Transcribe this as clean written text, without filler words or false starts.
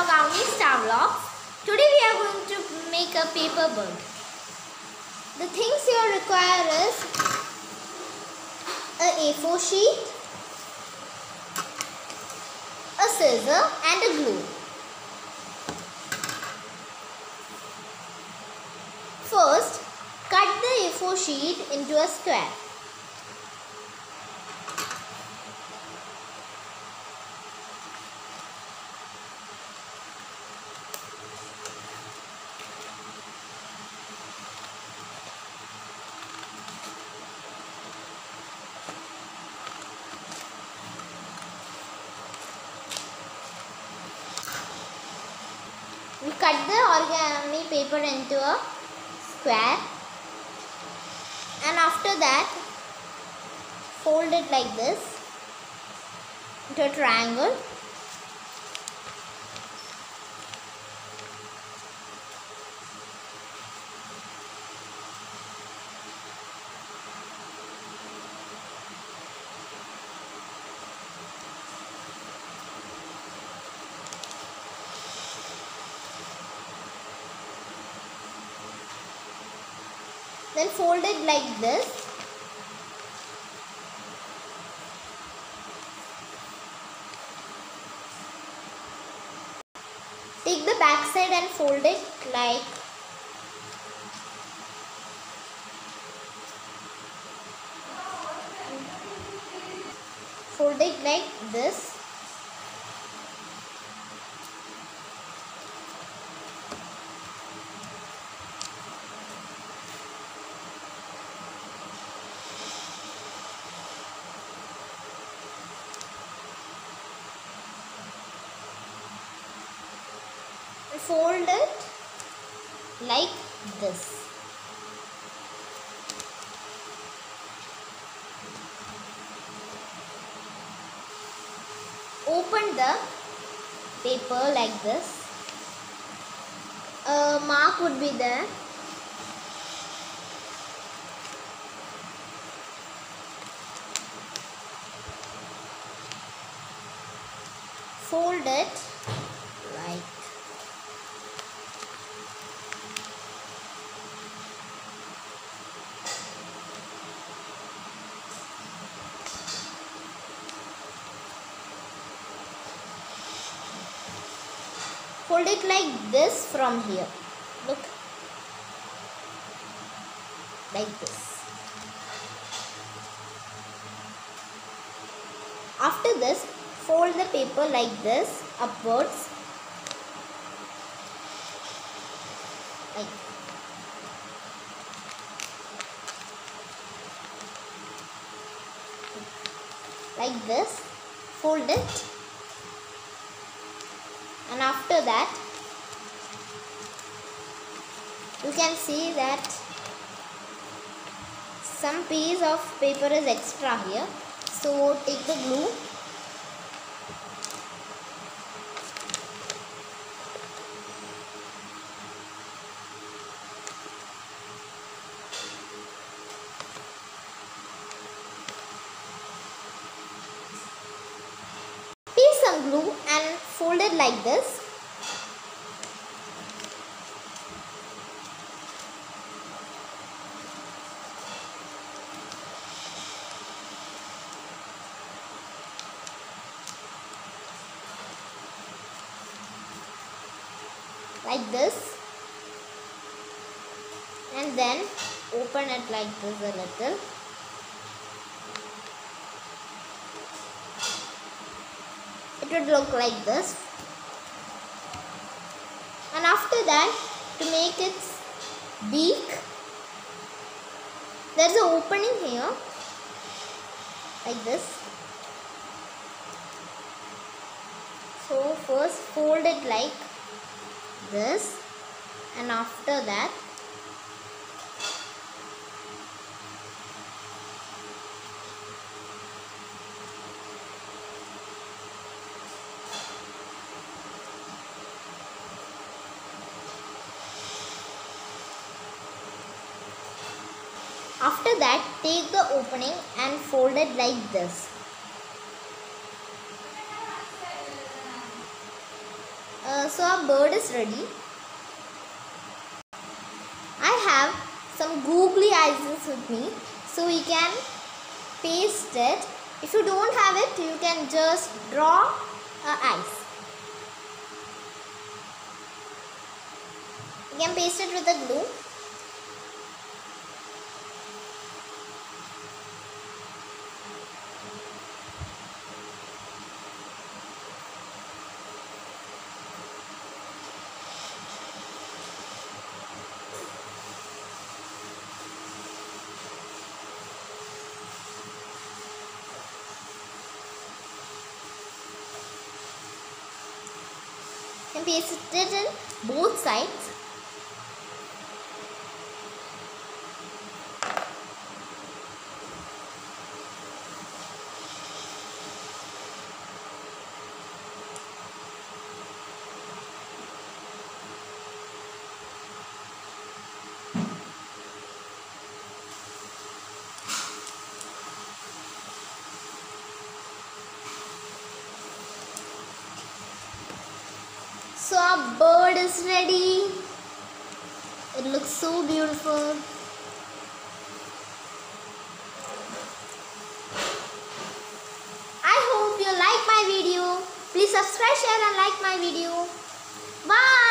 vlog Avni Star Vlogs. Today we are going to make a paper bird. The things you require is a A4 sheet, a scissor and a glue. First, cut the A4 sheet into a square. We cut the origami paper into a square, and after that fold it like this into a triangle. Then fold it like this. Take the back side and fold it like this. Fold it like this. Open the paper like this. A mark would be there. Fold it like fold it like this from here. Look, like this. After this, fold the paper like this upwards. Like this. Fold it. And after that, you can see that some piece of paper is extra here. So take the glue. Take some glue and fold it like this. Like this, and then open it like this a little. It would look like this. And after that, to make its beak, there is an opening here, like this. So first fold it like this, and after that take the opening and fold it like this. So our bird is ready. I have some googly eyes with me, so we can paste it. If you don't have it, you can just draw eyes. You can paste it with a glue. And paste it in both sides. So our bird is ready. It looks so beautiful. I hope you like my video. Please subscribe, share and like my video. Bye.